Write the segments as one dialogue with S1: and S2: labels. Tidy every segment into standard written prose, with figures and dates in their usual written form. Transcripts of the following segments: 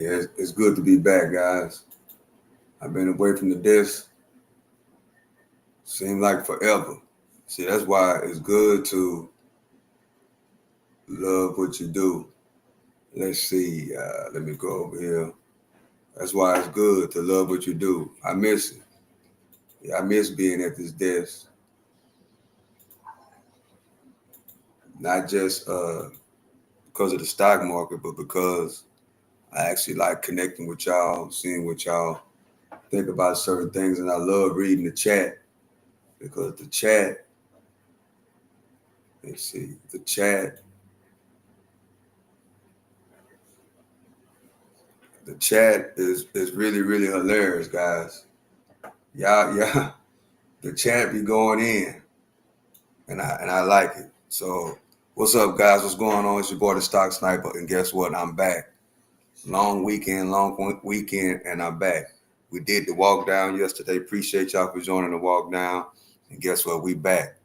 S1: Yeah, it's good to be back, guys. I've been away from the desk, seemed like forever. See, that's why it's good to love what you do. Let's see. Let me go over here. That's why it's good to love what you do. I miss it. Yeah, I miss being at this desk, not just because of the stock market, but because I actually like connecting with y'all, seeing what y'all think about certain things, and I love reading the chat because the chat. Let's see, the chat. The chat is really hilarious, guys. Y'all, the chat be going in, and I like it. So, what's up, guys? What's going on? It's your boy, the Stock Sniper, and guess what? I'm back. Long weekend, and I'm back. We did the walk down yesterday. Appreciate y'all for joining the walk down. And guess what? We back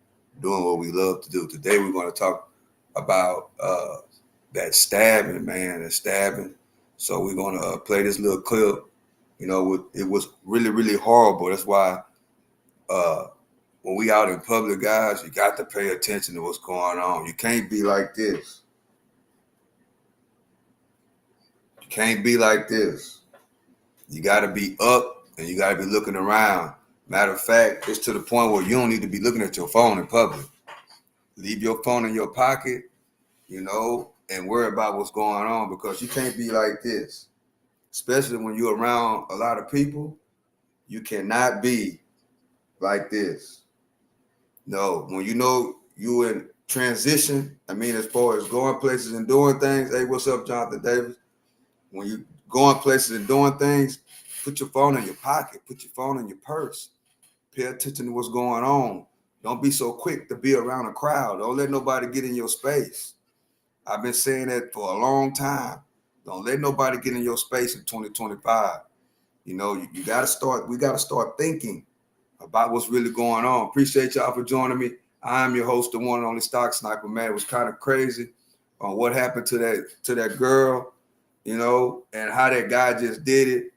S1: doing what we love to do. Today we're going to talk about that stabbing, man, that stabbing. So we're going to play this little clip. You know, it was really horrible. That's why when we out in public, guys, you got to pay attention to what's going on. You can't be like this. You can't be like this. You got to be up and you got to be looking around. Matter of fact, it's to the point where you don't need to be looking at your phone in public. Leave your phone in your pocket, and worry about what's going on, because you can't be like this. Especially when you're around a lot of people, you cannot be like this. No, when you in transition, as far as going places and doing things, hey, what's up, Jonathan Davis? When you going places and doing things, put your phone in your pocket, put your phone in your purse. Pay attention to what's going on. Don't be so quick to be around a crowd. Don't let nobody get in your space. I've been saying that for a long time. Don't let nobody get in your space in 2025. You got to start. We got to start thinking about what's really going on. Appreciate y'all for joining me. I'm your host, the one and only Stock Sniper, man. It was kind of crazy on what happened to that girl, and how that guy just did it.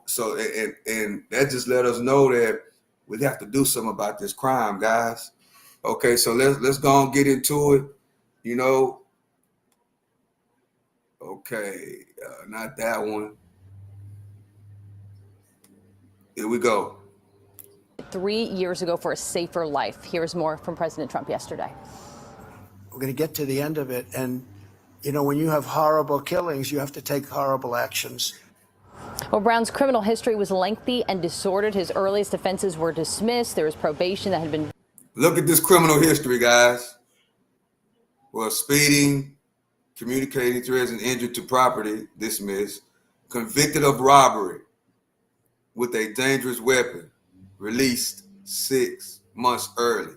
S1: So and that just let us know that we have to do something about this crime, guys. Okay, so let's go and get into it. Okay, not that one. Here we go.
S2: 3 years ago for a safer life. Here's more from President Trump yesterday.
S3: We're going to get to the end of it. And, when you have horrible killings, you have to take horrible actions.
S2: Well, Brown's criminal history was lengthy and disordered. His earliest offenses were dismissed. There was probation that had been...
S1: Look at this criminal history, guys. Well, speeding, communicating threats and injury to property, dismissed. Convicted of robbery with a dangerous weapon, released 6 months early.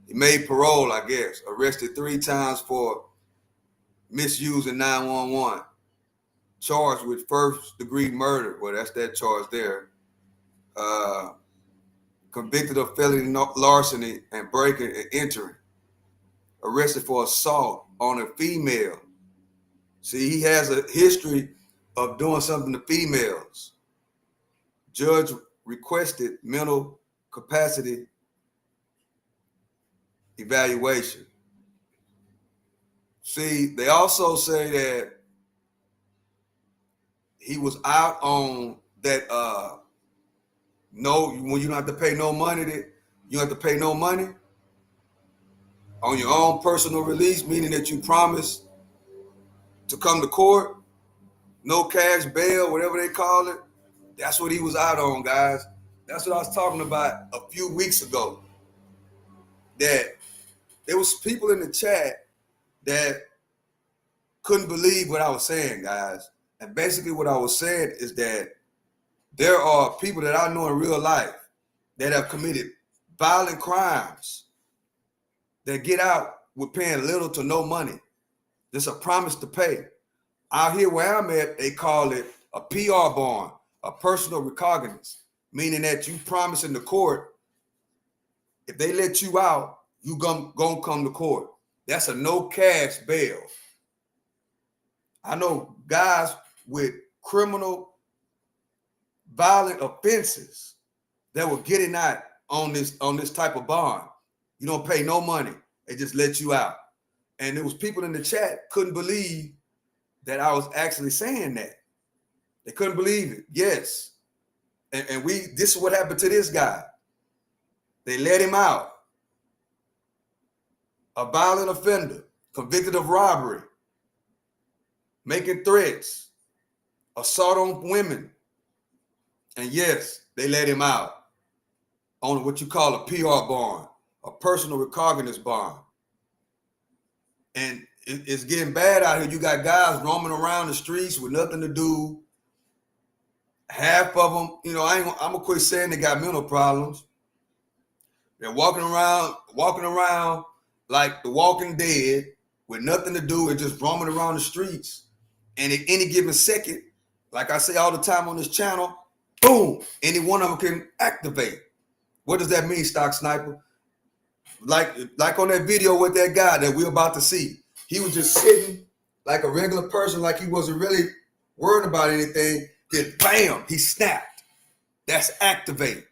S1: He made parole, I guess. Arrested 3 times for misusing 911. Charged with first-degree murder. Well, that's that charge there. Convicted of felony larceny and breaking and entering. Arrested for assault on a female. See, he has a history of doing something to females. Judge requested mental capacity evaluation. See, they also say that he was out on that when you don't have to pay no money, you have to pay no money on your own personal release, meaning that you promise to come to court, no cash bail, whatever they call it. That's what he was out on, guys. That's what I was talking about a few weeks ago. That there was people in the chat that couldn't believe what I was saying, guys. And basically what I was saying is that there are people that I know in real life that have committed violent crimes that get out with paying little to no money. There's a promise to pay. Out here where I'm at, they call it a PR bond, a personal recognizance, meaning that you promise in the court, if they let you out, you gonna come to court. That's a no cash bail. I know guys with criminal, violent offenses that were getting out on this type of bond. You don't pay no money. They just let you out. And there was people in the chat couldn't believe that I was actually saying that. They couldn't believe it. Yes. And this is what happened to this guy. They let him out. A violent offender, convicted of robbery, making threats, assault on women. And yes, they let him out on what you call a PR bond, a personal recognizance bond. And it's getting bad out here. You got guys roaming around the streets with nothing to do. Half of them, I'm gonna quit saying they got mental problems. They're walking around like the Walking Dead with nothing to do and just roaming around the streets. And at any given second, like I say all the time on this channel, boom, any one of them can activate. What does that mean, Stock Sniper? Like on that video with that guy that we're about to see, he was just sitting like a regular person, like he wasn't really worried about anything. Then bam, he snapped. That's activate.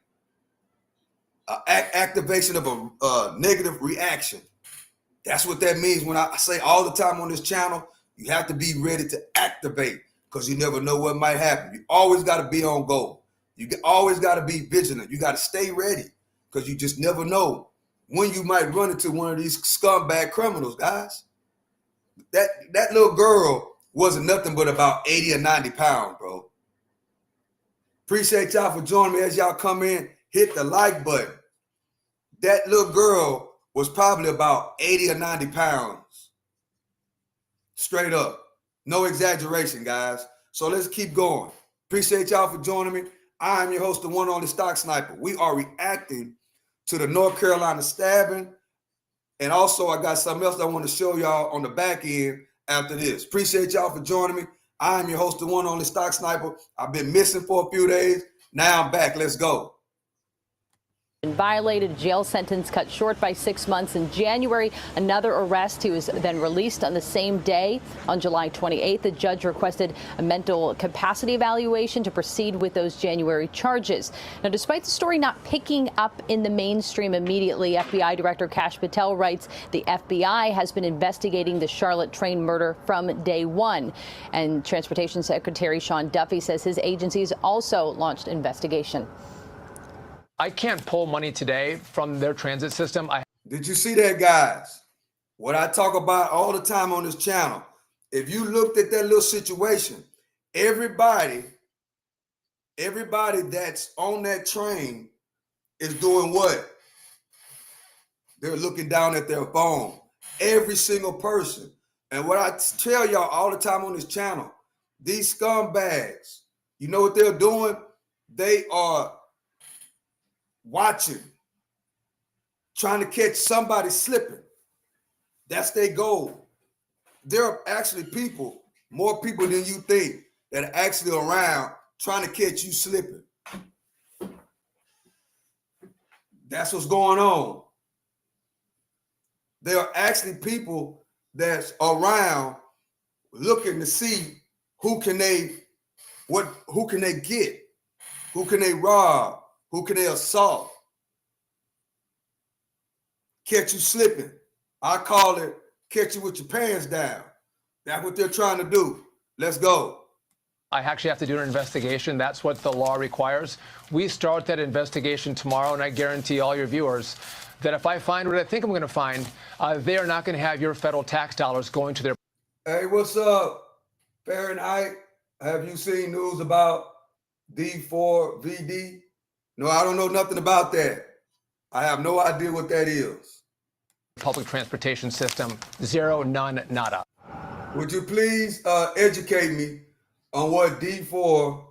S1: Activation of a negative reaction. That's what that means when I say all the time on this channel, you have to be ready to activate because you never know what might happen. You always got to be on goal. You always got to be vigilant. You got to stay ready because you just never know when you might run into one of these scumbag criminals, guys. That little girl wasn't nothing but about 80 or 90 pounds, bro. Appreciate y'all for joining me as y'all come in. Hit the like button. That little girl was probably about 80 or 90 pounds. Straight up. No exaggeration, guys. So let's keep going. Appreciate y'all for joining me. I am your host, the one on the Stock Sniper. We are reacting to the North Carolina stabbing. And also, I got something else I want to show y'all on the back end after this. Appreciate y'all for joining me. I am your host, the one on the Stock Sniper. I've been missing for a few days. Now I'm back. Let's go.
S2: Violated, jail sentence cut short by 6 months in January. Another arrest. He was then released on the same day. On July 28th, the judge requested a mental capacity evaluation to proceed with those January charges. Now, despite the story not picking up in the mainstream immediately, FBI Director Kash Patel writes the FBI has been investigating the Charlotte train murder from day one. And Transportation Secretary Sean Duffy says his agencies also launched investigation.
S4: I can't pull money today from their transit system.
S1: Did you see that, guys? What I talk about all the time on this channel. If you looked at that little situation, everybody that's on that train is doing what? They're looking down at their phone. Every single person. And what I tell y'all all the time on this channel, these scumbags, you know what they're doing? They are watching, trying to catch somebody slipping. That's their goal. There are actually people, more people than you think, that are actually around trying to catch you slipping. That's what's going on. There are actually people that's around looking to see who can they get, who can they rob, who can they assault? Catch you slipping. I call it catch you with your pants down. That's what they're trying to do. Let's go.
S4: I actually have to do an investigation. That's what the law requires. We start that investigation tomorrow, and I guarantee all your viewers that if I find what I think I'm going to find, they are not going to have your federal tax dollars going to their...
S1: Hey, what's up, Fahrenheit? Have you seen news about D4VD? No, I don't know nothing about that. I have no idea what that is.
S4: Public transportation system, zero, none, nada.
S1: Would you please educate me on what D4VD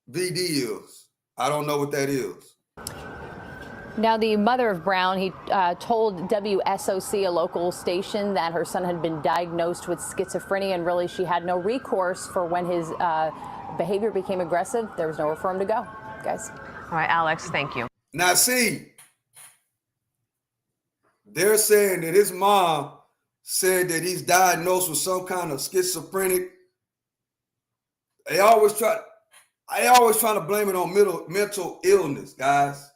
S1: is? I don't know what that is.
S2: Now, the mother of Brown, he told WSOC, a local station, that her son had been diagnosed with schizophrenia, and really she had no recourse for when his behavior became aggressive. There was nowhere for him to go, guys.
S5: All right, Alex, thank you.
S1: Now, see, they're saying that his mom said that he's diagnosed with some kind of schizophrenic They always try to blame it on mental illness, guys.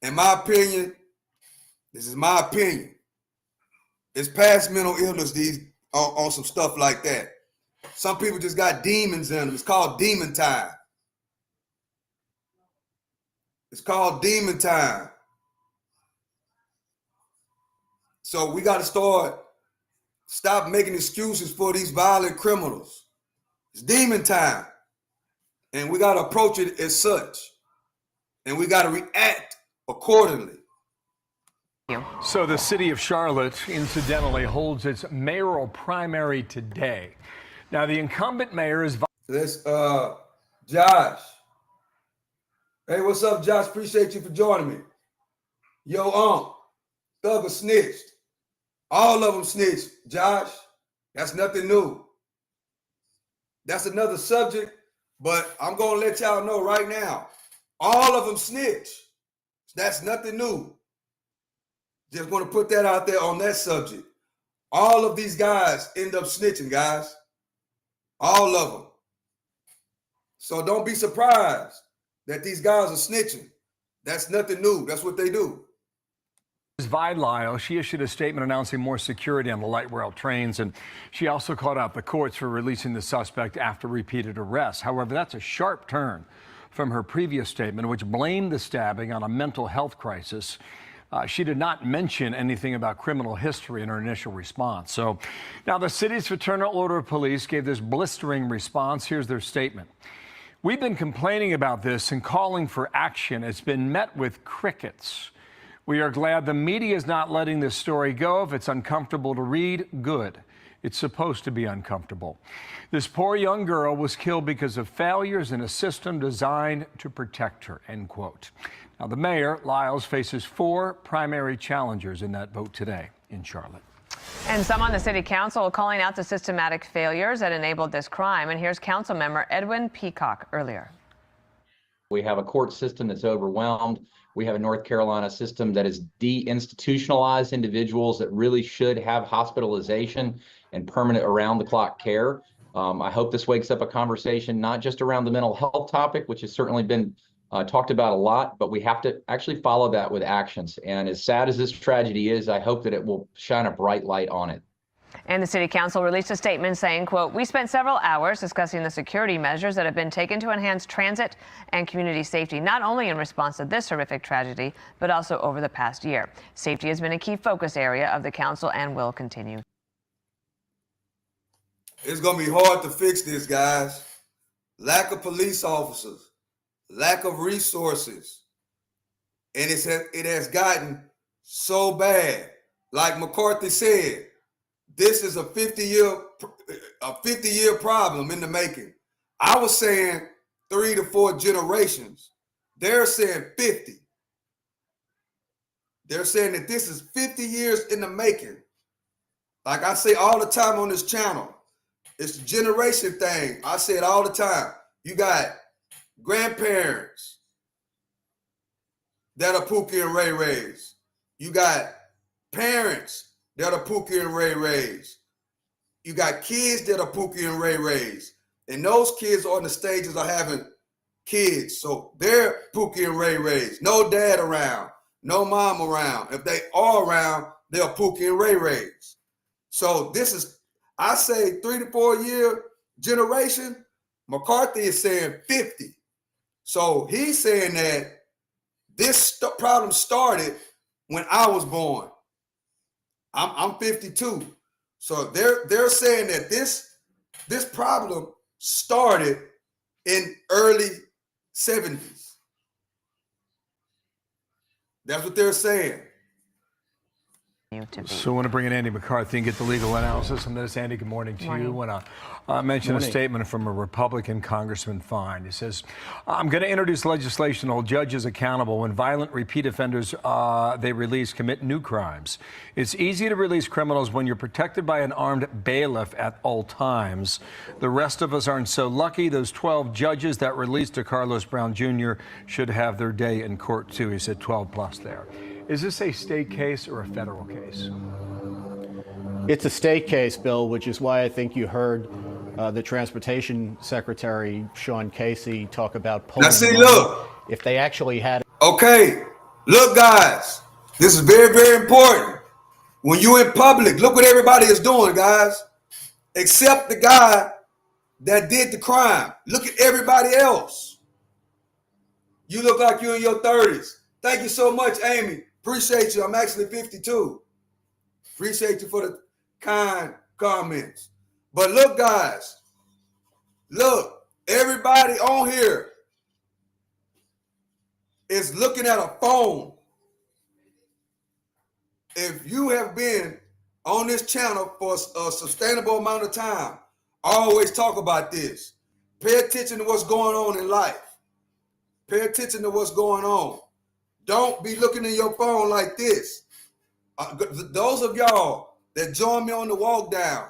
S1: In my opinion, this is my opinion. It's past mental illness on some stuff like that. Some people just got demons in them. It's called demon time. It's called demon time. So we got to stop making excuses for these violent criminals. It's demon time. And we got to approach it as such. And we got to react accordingly.
S5: So the city of Charlotte, incidentally, holds its mayoral primary today. Now, the incumbent mayor is...
S1: This, Josh. Hey, what's up, Josh? Appreciate you for joining me. Yo, Thugger snitched. All of them snitched, Josh. That's nothing new. That's another subject, but I'm going to let y'all know right now. All of them snitch. That's nothing new. Just want to put that out there on that subject. All of these guys end up snitching, guys. All of them. So don't be surprised that these guys are snitching. That's nothing new. That's what they do.
S5: Vi Lyle, she issued a statement announcing more security on the light rail trains, and she also called out the courts for releasing the suspect after repeated arrests. However, that's a sharp turn from her previous statement, which blamed the stabbing on a mental health crisis. She did not mention anything about criminal history in her initial response. So now the city's Fraternal Order of Police gave this blistering response. Here's their statement. We've been complaining about this and calling for action. It's been met with crickets. We are glad the media is not letting this story go. If it's uncomfortable to read, good. It's supposed to be uncomfortable. This poor young girl was killed because of failures in a system designed to protect her, end quote. Now, the mayor, Lyles, faces 4 primary challengers in that vote today in Charlotte.
S6: And some on the city council calling out the systematic failures that enabled this crime. And here's council member Edwin Peacock earlier.
S7: We have a court system that's overwhelmed. We have a North Carolina system that is deinstitutionalized individuals that really should have hospitalization and permanent around-the-clock care. I hope this wakes up a conversation not just around the mental health topic, which has certainly been talked about a lot, but we have to actually follow that with actions. And as sad as this tragedy is, I hope that it will shine a bright light on it.
S6: And the city council released a statement saying, quote, we spent several hours discussing the security measures that have been taken to enhance transit and community safety, not only in response to this horrific tragedy, but also over the past year. Safety has been a key focus area of the council and will continue.
S1: It's going to be hard to fix this, guys. Lack of police officers, lack of resources. And it has gotten so bad. Like McCarthy said, this is a 50-year problem in the making. I was saying 3 to 4 generations. They're saying 50. They're saying that this is 50 years in the making. Like I say all the time on this channel, it's a generation thing. I say it all the time. You got grandparents that are Pookie and Ray Rays. You got parents that are Pookie and Ray Rays. You got kids that are Pookie and Ray Rays. And those kids are in the stages of having kids. So they're Pookie and Ray Rays. No dad around, no mom around. If they are around, they're Pookie and Ray Rays. So this is, I say 3 to 4 year generation. McCarthy is saying 50. So he's saying that this problem started when I was born. I'm 52. So they're saying that this problem started in early 70s. That's what they're saying.
S5: So I want to bring in Andy McCarthy and get the legal analysis on this. Andy, good morning to you. I want to mention a statement from a Republican Congressman Fine. He says, I'm going to introduce legislation to hold judges accountable when violent repeat offenders they release commit new crimes. It's easy to release criminals when you're protected by an armed bailiff at all times. The rest of us aren't so lucky. Those 12 judges that released to Carlos Brown Jr. should have their day in court, too. He said 12 plus there. Is this a state case or a federal case?
S8: It's a state case, Bill, which is why I think you heard the Transportation Secretary, Sean Casey, talk about
S1: Now
S8: pulling
S1: see,
S8: money.
S1: look.
S8: If they actually had
S1: Okay, look, guys, this is very, very important. When you're in public, look what everybody is doing, guys, except the guy that did the crime. Look at everybody else. You look like you're in your 30s. Thank you so much, Amy. Appreciate you. I'm actually 52. Appreciate you for the kind comments. But look, guys, look, everybody on here is looking at a phone. If you have been on this channel for a sustainable amount of time, I always talk about this. Pay attention to what's going on in life. Pay attention to what's going on. Don't be looking in your phone like this. Those of y'all that join me on the walk down,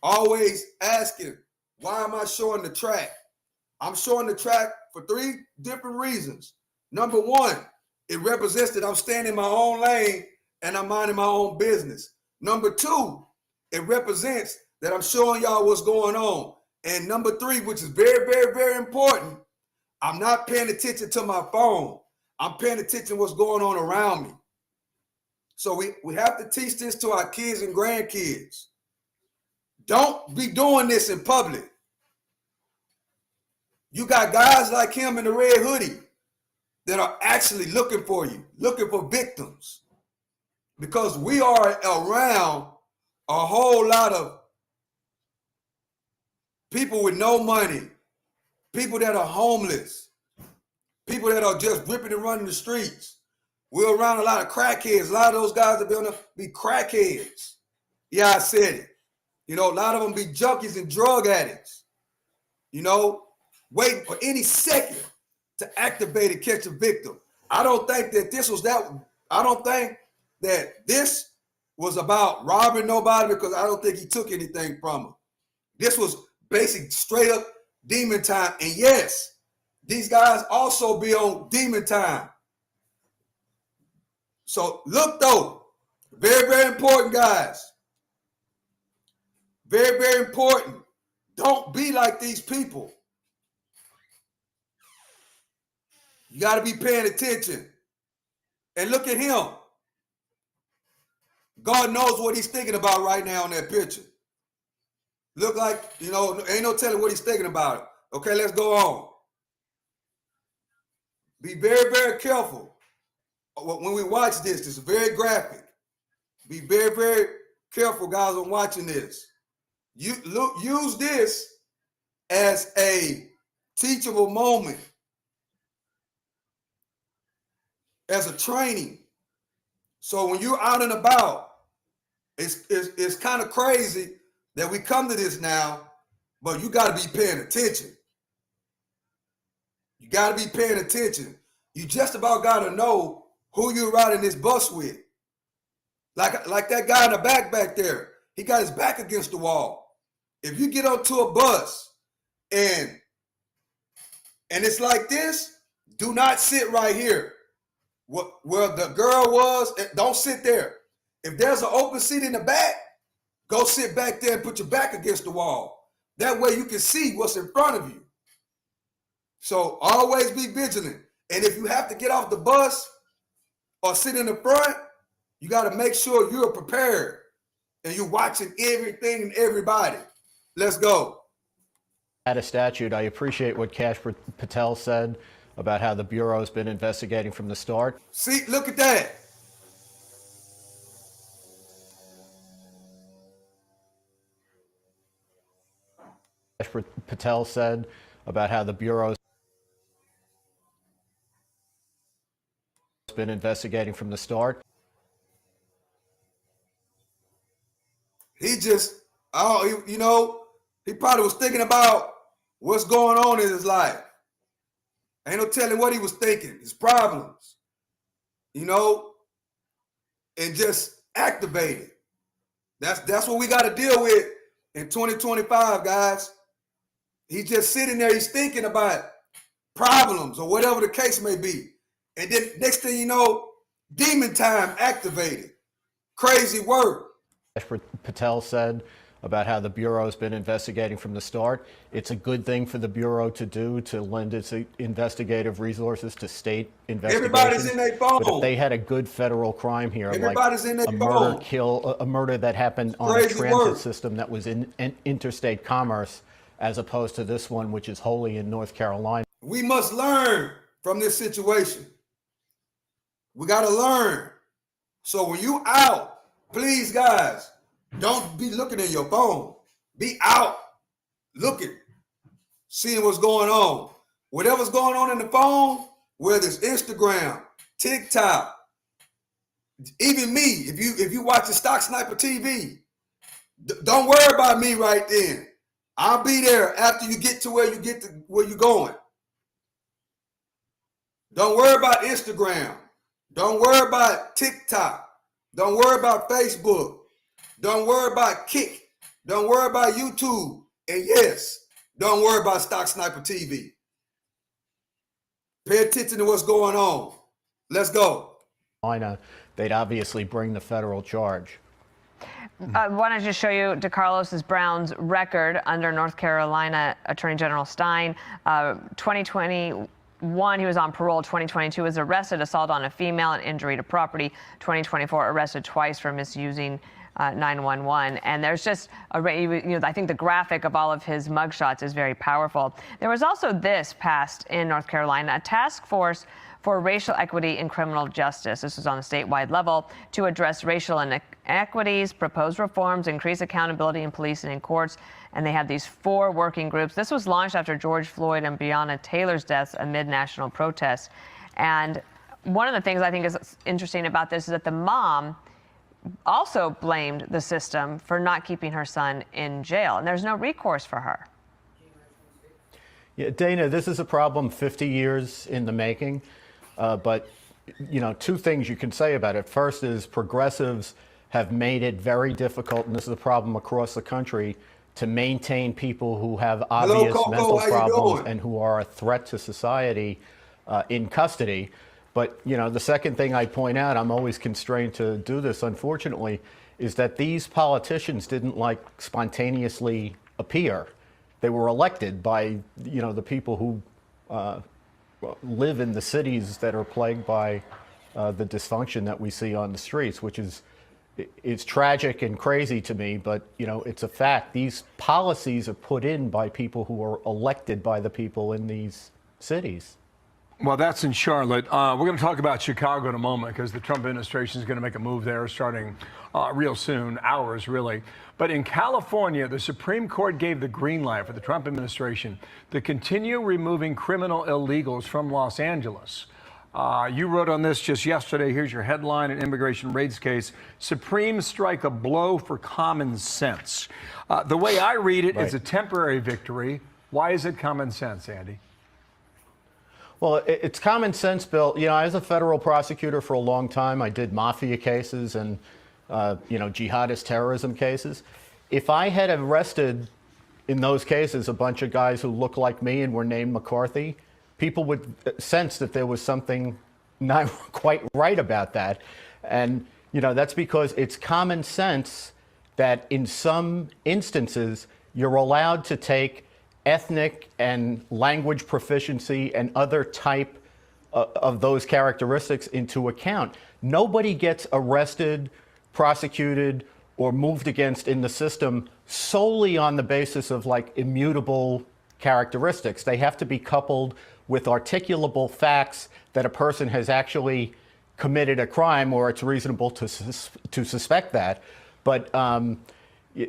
S1: always asking, why am I showing the track? I'm showing the track for 3 different reasons. Number one, it represents that I'm staying in my own lane and I'm minding my own business. Number two, it represents that I'm showing y'all what's going on. And number 3, which is very, very, very important, I'm not paying attention to my phone. I'm paying attention to what's going on around me. So we have to teach this to our kids and grandkids. Don't be doing this in public. You got guys like him in the red hoodie that are actually looking for you, looking for victims. Because we are around a whole lot of people with no money, people that are homeless, people that are just ripping and running the streets. We're around a lot of crackheads. A lot of those guys are going to be crackheads. Yeah, I said it. You know, a lot of them be junkies and drug addicts. You know, waiting for any second to activate and catch a victim. I don't think that this was that. I don't think that this was about robbing nobody, because I don't think he took anything from him. This was basic, straight up demon time. And yes, these guys also be on demon time. So look though, very, very important, guys. Very, very important. Don't be like these people. You got to be paying attention. And look at him. God knows what he's thinking about right now in that picture. Look like, you know, ain't no telling what he's thinking about. Okay, let's go on. Be very, very careful. When we watch this, this is very graphic. Be very, very careful, guys, on watching this. Use this as a teachable moment, as a training. So when you're out and about, it's kind of crazy that we come to this now, but you got to be paying attention. You got to be paying attention. You just about got to know who you're riding this bus with. Like that guy in the back there, he got his back against the wall. If you get onto a bus and it's like this, do not sit right here. Where the girl was, don't sit there. If there's an open seat in the back, go sit back there and put your back against the wall. That way you can see what's in front of you. So always be vigilant. And if you have to get off the bus or sit in the front, you got to make sure you're prepared and you're watching everything and everybody. Let's go.
S8: a statute, I appreciate what Kash Patel said about how the Bureau has been investigating from the start.
S1: See, look at that.
S8: Kash Patel said about how the Bureau has been investigating from the start.
S1: He just, you know, he probably was thinking about what's going on in his life. Ain't no telling what he was thinking, his problems, you know, and just activate it. That's what we got to deal with in 2025, guys. He's just sitting there, he's thinking about problems or whatever the case may be. And then next thing you know, demon time activated. Crazy work.
S8: Patel said about how the Bureau's been investigating from the start. It's a good thing for the Bureau to do, to lend its investigative resources to state investigations.
S1: Everybody's in their phone.
S8: But if they had a good federal crime here,
S1: Everybody's
S8: like
S1: in their
S8: a
S1: phone.
S8: a murder that happened on a
S1: Crazy
S8: transit
S1: work.
S8: system that was in interstate commerce, as opposed to this one, which is wholly in North Carolina.
S1: We must learn from this situation. We got to learn. So when you out, please, guys, don't be looking at your phone. Be out looking, seeing what's going on. Whatever's going on in the phone, whether it's Instagram, TikTok, even me, if you watch the Stock Sniper TV, don't worry about me right then. I'll be there after you get to where you're going. Don't worry about Instagram. Don't worry about TikTok. Don't worry about Facebook. Don't worry about Kick. Don't worry about YouTube. And yes, don't worry about Stock Sniper TV. Pay attention to what's going on. Let's go.
S8: They'd obviously bring the federal charge.
S6: I want to just show you DeCarlos Brown's record under North Carolina Attorney General Stein. 2021, he was on parole. 2022 was arrested, assault on a female, and injury to property. 2024, arrested twice for misusing 911. And there's just I think the graphic of all of his mugshots is very powerful. There was also this passed in North Carolina, a task force for racial equity in criminal justice. This was on a statewide level to address racial inequities, propose reforms, increase accountability in police and in courts. And they had these 4 working groups. This was launched after George Floyd and Breonna Taylor's deaths amid national protests. And one of the things I think is interesting about this is that the mom also blamed the system for not keeping her son in jail. And there's no recourse for her.
S8: Yeah, Dana, this is a problem 50 years in the making. But, 2 things you can say about it. First is progressives have made it very difficult, and this is a problem across the country, to maintain people who have obvious mental problems and who are a threat to society in custody. But, the second thing I point out, I'm always constrained to do this, unfortunately, is that these politicians didn't spontaneously appear. They were elected by, the people who live in the cities that are plagued by the dysfunction that we see on the streets, which is tragic and crazy to me, but it's a fact. These policies are put in by people who are elected by the people in these cities.
S5: Well, that's in Charlotte. We're going to talk about Chicago in a moment because the Trump administration is going to make a move there starting real soon, hours really. But in California, the Supreme Court gave the green light for the Trump administration to continue removing criminal illegals from Los Angeles. You wrote on this just yesterday. Here's your headline: an immigration raids case. Supreme strike a blow for common sense. The way I read it, it's a temporary victory. Why is it common sense, Andy?
S8: Well, it's common sense, Bill. I was a federal prosecutor for a long time. I did mafia cases and, jihadist terrorism cases. If I had arrested in those cases a bunch of guys who looked like me and were named McCarthy, people would sense that there was something not quite right about that. And, that's because it's common sense that in some instances you're allowed to take ethnic and language proficiency and other type of those characteristics into account. Nobody gets arrested, prosecuted, or moved against in the system solely on the basis of immutable characteristics. They have to be coupled with articulable facts that a person has actually committed a crime, or it's reasonable to suspect that. But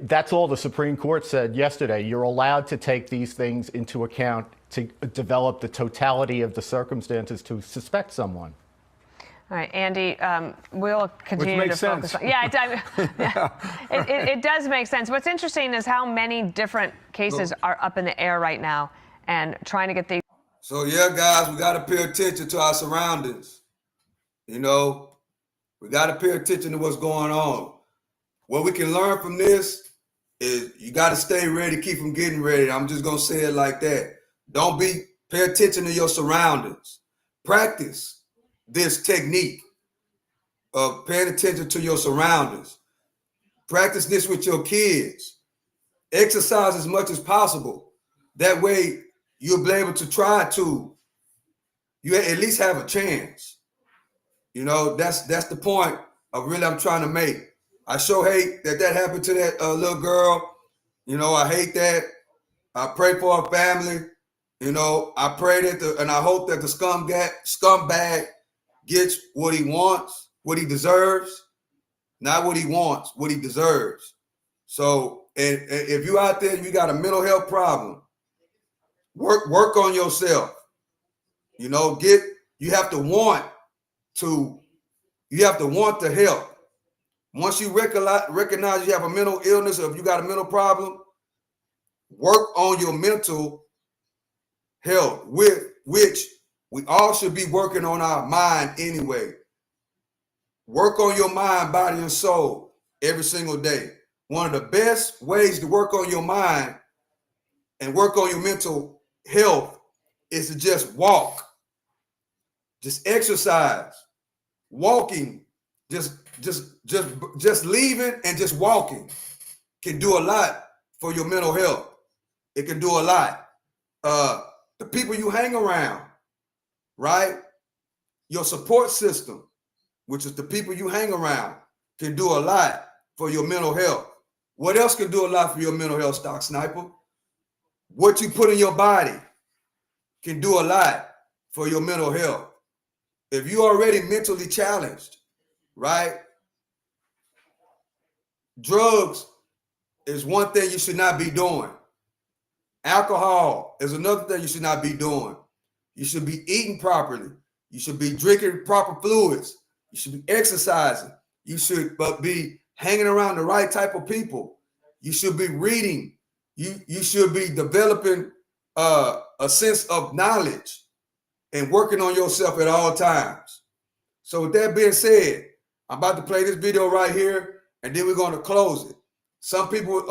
S8: that's all the Supreme Court said yesterday. You're allowed to take these things into account to develop the totality of the circumstances to suspect someone.
S6: All right, Andy, we'll continue to focus on. Yeah, it does make sense. What's interesting is how many different cases are up in the air right now, and trying to get these.
S1: So yeah, guys, we got to pay attention to our surroundings. We got to pay attention to what's going on. What we can learn from this is you got to stay ready, keep from getting ready. I'm just going to say it like that. Pay attention to your surroundings. Practice this technique of paying attention to your surroundings. Practice this with your kids. Exercise as much as possible. That way you'll be able to try to, you at least have a chance. You know, that's the point of really I'm trying to make. I sure hate that happened to that little girl. You know, I hate that. I pray for her family. You know, I pray that and I hope that the scumbag gets what he wants, what he deserves, not what he wants, what he deserves. So, and if you out there, you got a mental health problem, work on yourself. You know, you have to want to help. Once you recognize you have a mental illness or if you got a mental problem, work on your mental health, with which we all should be working on our mind anyway. Work on your mind, body, and soul every single day. One of the best ways to work on your mind and work on your mental health is to just walk. Just exercise. Walking, just leaving and just walking can do a lot for your mental health. It can do a lot. The people you hang around, right? Your support system, which is the people you hang around, can do a lot for your mental health. What else can do a lot for your mental health, Stock Sniper? What you put in your body can do a lot for your mental health. If you're already mentally challenged, right? Drugs is one thing you should not be doing. Alcohol is another thing you should not be doing. You should be eating properly. You should be drinking proper fluids. You should be exercising. You should be hanging around the right type of people. You should be reading. You should be developing a sense of knowledge and working on yourself at all times. So with that being said, I'm about to play this video right here, and then we're going to close it. Some people,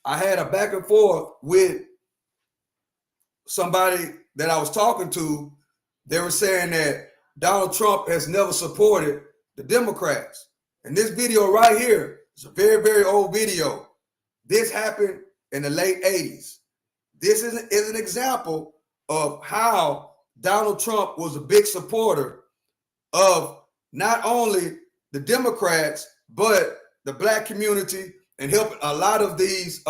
S1: I had a back and forth with somebody that I was talking to. They were saying that Donald Trump has never supported the Democrats. And this video right here is a very, very old video. This happened in the late 80s. This is an example of how Donald Trump was a big supporter of not only the Democrats, but the black community, and helping a lot of these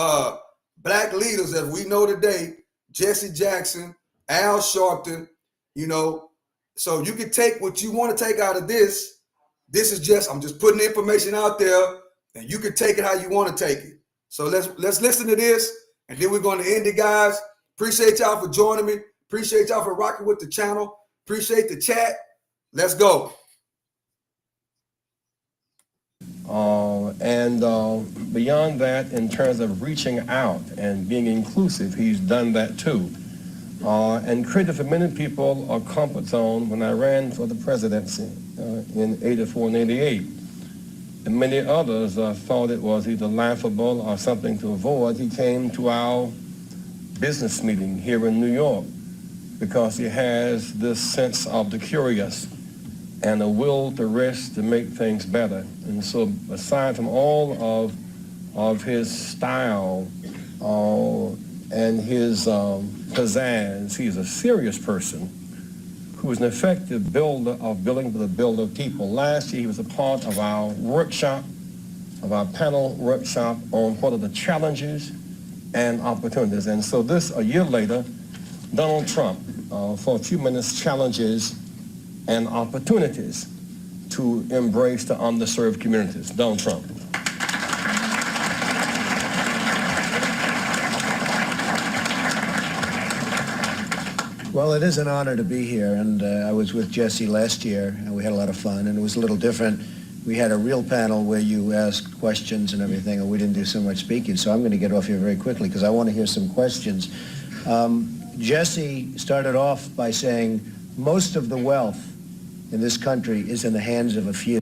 S1: black leaders that we know today, Jesse Jackson, Al Sharpton, you know. So you can take what you want to take out of this. This is just, I'm just putting the information out there, and you can take it how you want to take it. So let's listen to this, and then we're going to end it, guys. Appreciate y'all for joining me. Appreciate y'all for rocking with the channel. Appreciate the chat. Let's go.
S9: Beyond that, in terms of reaching out and being inclusive, he's done that too. And created for many people a comfort zone when I ran for the presidency in 84 and 88. And many others thought it was either laughable or something to avoid. He came to our business meeting here in New York because he has this sense of the curious and a will to risk to make things better. And so aside from all of his style and his pizzazz, he's a serious person who is an effective builder of people. Last year he was a part of our workshop, of our panel workshop on what are the challenges and opportunities. And so this, a year later, Donald Trump, for a few minutes, challenges and opportunities to embrace the underserved communities. Donald Trump.
S3: Well, it is an honor to be here, and I was with Jesse last year, and we had a lot of fun, and it was a little different. We had a real panel where you asked questions and everything, and we didn't do so much speaking, so I'm going to get off here very quickly because I want to hear some questions. Jesse started off by saying most of the wealth in this country is in the hands of a few.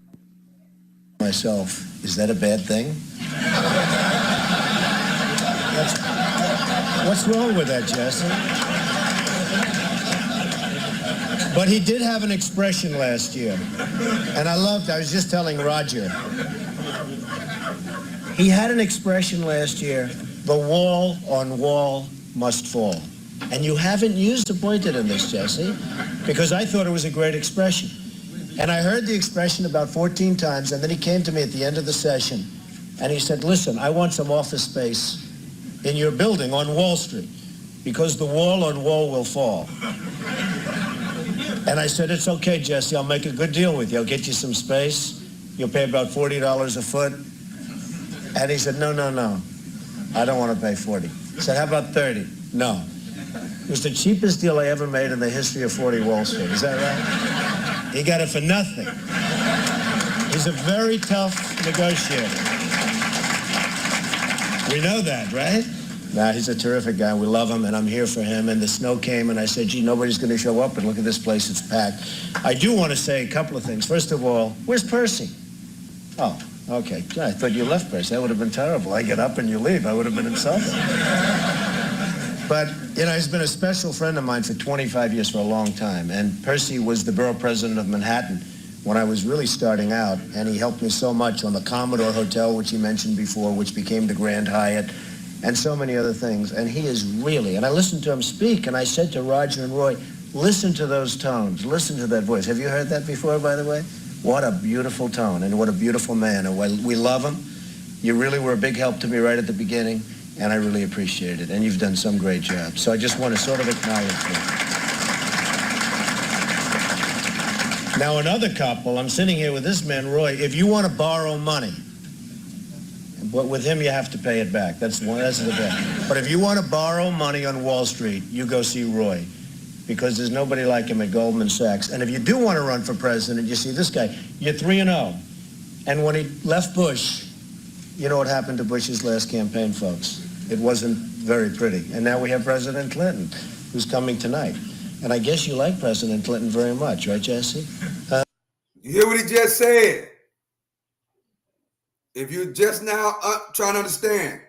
S3: Myself, is that a bad thing? What's wrong with that, Jesse? But he did have an expression last year, and I was just telling Roger, he had an expression last year The wall on wall must fall. And you haven't used appointed in this, Jesse, because I thought it was a great expression. And I heard the expression about 14 times, and then he came to me at the end of the session, and he said, listen, I want some office space in your building on Wall Street, because the wall on wall will fall. And I said, it's okay, Jesse, I'll make a good deal with you. I'll get you some space. You'll pay about $40 a foot. And he said, no, I don't want to pay 40. I said, how about 30? No. It was the cheapest deal I ever made in the history of 40 Wall Street. Is that right? He got it for nothing. He's a very tough negotiator. We know that, right? Nah, he's a terrific guy. We love him, and I'm here for him. And the snow came, and I said, gee, nobody's going to show up, but look at this place, it's packed. I do want to say a couple of things. First of all, where's Percy? Oh, okay. I thought you left, Percy. That would have been terrible. I get up and you leave. I would have been insulted. But, you know, he's been a special friend of mine for 25 years, for a long time. And Percy was the borough president of Manhattan when I was really starting out, and he helped me so much on the Commodore Hotel, which he mentioned before, which became the Grand Hyatt, and so many other things. And he is really, and I listened to him speak, and I said to Roger and Roy, listen to those tones, listen to that voice. Have you heard that before, by the way? What a beautiful tone, and what a beautiful man, and we love him. You really were a big help to me right at the beginning, and I really appreciate it, and you've done some great jobs. So I just want to sort of acknowledge that. Now, another couple, I'm sitting here with this man, Roy. If you want to borrow money, but with him you have to pay it back. That's the best. But if you want to borrow money on Wall Street, you go see Roy, because there's nobody like him at Goldman Sachs. And if you do want to run for president, you see this guy. You're 3-0. And when he left Bush, you know what happened to Bush's last campaign, folks? It wasn't very pretty. And now we have President Clinton, who's coming tonight. And I guess you like President Clinton very much, right, Jesse?
S1: You hear what he just said? If you're just now trying to understand,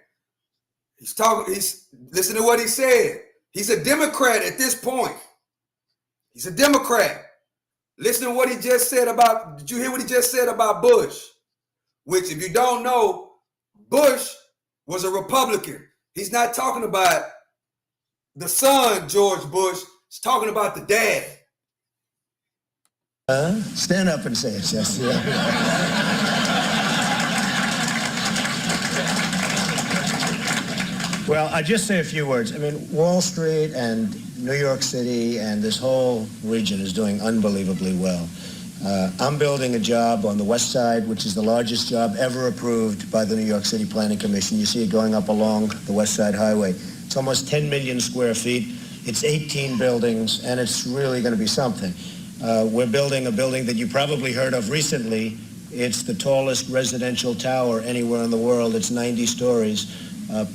S1: listen to what he said. He's a Democrat at this point. He's a Democrat. Listen to what he just said did you hear what he just said about Bush? Which, if you don't know, Bush was a Republican. He's not talking about the son, George Bush. He's talking about the dad.
S3: Stand up and say it, Jesse. Well, I just say a few words. I mean, Wall Street and New York City and this whole region is doing unbelievably well. I'm building a job on the West Side, which is the largest job ever approved by the New York City Planning Commission. You see it going up along the West Side Highway. It's almost 10 million square feet. It's 18 buildings, and it's really going to be something. We're building a building that you probably heard of recently. It's the tallest residential tower anywhere in the world. It's 90 stories.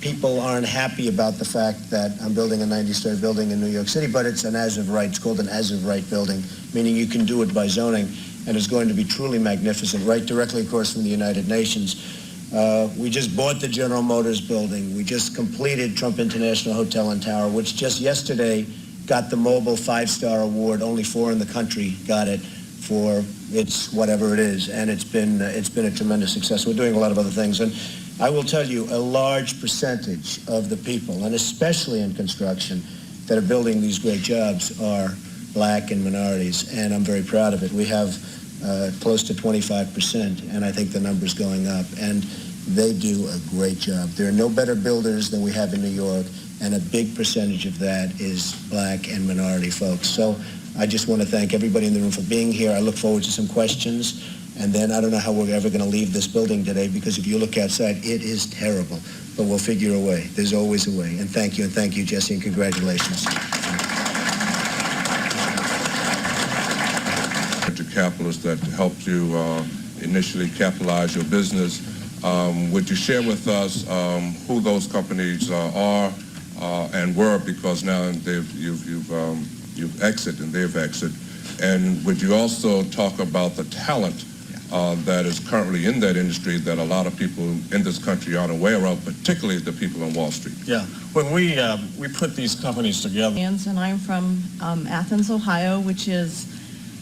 S3: People aren't happy about the fact that I'm building a 90-story building in New York City, but it's an as-of-right. It's called an as-of-right building, meaning you can do it by zoning, and it's going to be truly magnificent, right directly, of course, from the United Nations. We just bought the General Motors building. We just completed Trump International Hotel and Tower, which just yesterday got the Mobile 5-star award. Only 4 in the country got it for its whatever it is, and it's been a tremendous success. We're doing a lot of other things, and I will tell you, a large percentage of the people, and especially in construction, that are building these great jobs are black and minorities, and I'm very proud of it. We have close to 25%, and I think the number's going up, and they do a great job. There are no better builders than we have in New York, and a big percentage of that is black and minority folks. So I just want to thank everybody in the room for being here. I look forward to some questions. And then I don't know how we're ever going to leave this building today, because if you look outside, it is terrible. But we'll figure a way. There's always a way. And thank you, Jesse, and congratulations.
S10: Venture capitalists that helped you initially capitalize your business. Would you share with us who those companies are and were, because now you've exited and they've exited? And would you also talk about the talent that is currently in that industry that a lot of people in this country aren't aware of, particularly the people on Wall Street?
S9: Yeah, when we put these companies together.
S11: And I'm from Athens, Ohio, which is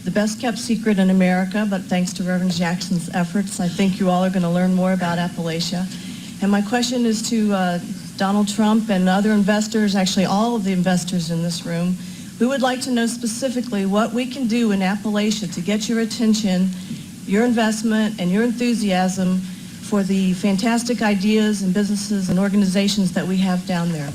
S11: the best kept secret in America, but thanks to Reverend Jackson's efforts, I think you all are going to learn more about Appalachia. And my question is to Donald Trump and other investors, actually all of the investors in this room, we would like to know specifically what we can do in Appalachia to get your attention, your investment, and your enthusiasm for the fantastic ideas and businesses and organizations that we have down there.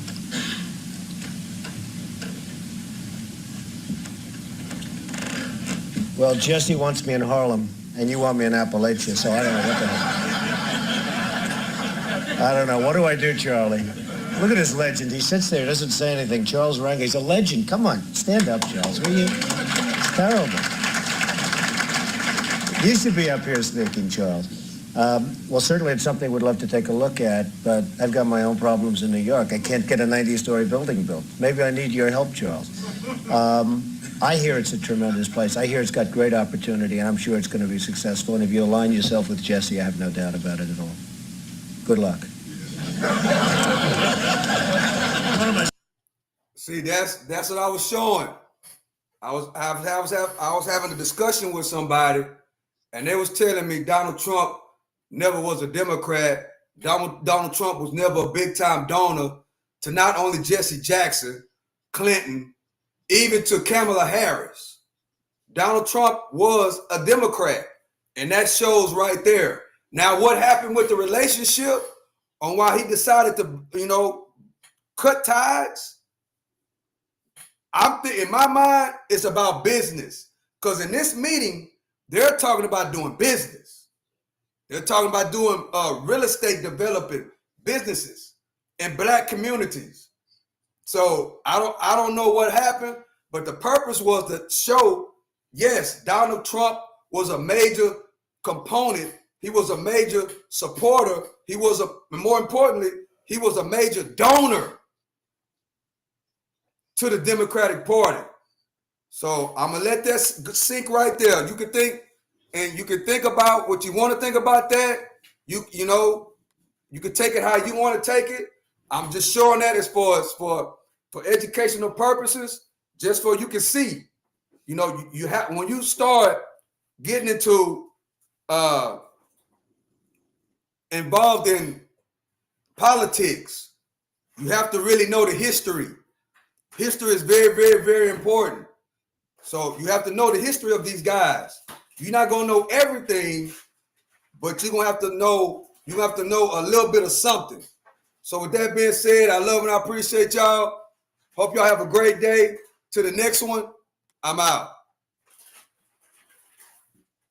S3: Well, Jesse wants me in Harlem, and you want me in Appalachia, so I don't know what the hell. I don't know. What do I do, Charlie? Look at this legend. He sits there, doesn't say anything. Charles Rangel, he's a legend. Come on, stand up, Charles, will you? It's terrible. You should be up here speaking, Charles. Well, certainly it's something we'd love to take a look at, but I've got my own problems in New York. I can't get a 90-story building built. Maybe I need your help, Charles. I hear it's a tremendous place. I hear it's got great opportunity, and I'm sure it's going to be successful. And if you align yourself with Jesse, I have no doubt about it at all. Good luck.
S1: See, that's what I was showing. I was having a discussion with somebody, and they was telling me Donald Trump never was a Democrat. Donald Trump was never a big-time donor to not only Jesse Jackson, Clinton, even to Kamala Harris. Donald Trump was a Democrat, and that shows right there. Now, what happened with the relationship on why he decided to, cut ties? In my mind, it's about business. Because in this meeting, they're talking about doing business. They're talking about doing real estate developing businesses in Black communities. So I don't know what happened, but the purpose was to show, yes, Donald Trump was a major component. He was a major supporter. More importantly, he was a major donor to the Democratic Party. So I'm gonna let that sink right there. You can think, and you can think about what you want to think about that. You can take it how you want to take it. I'm just showing that as far as for educational purposes, just for you can see. You have, when you start getting into involved in politics, you have to really know the history. History is very, very, very important. So you have to know the history of these guys. You're not gonna know everything, but you're gonna have to know. You have to know a little bit of something. So with that being said, I love and I appreciate y'all. Hope y'all have a great day. To the next one, I'm out.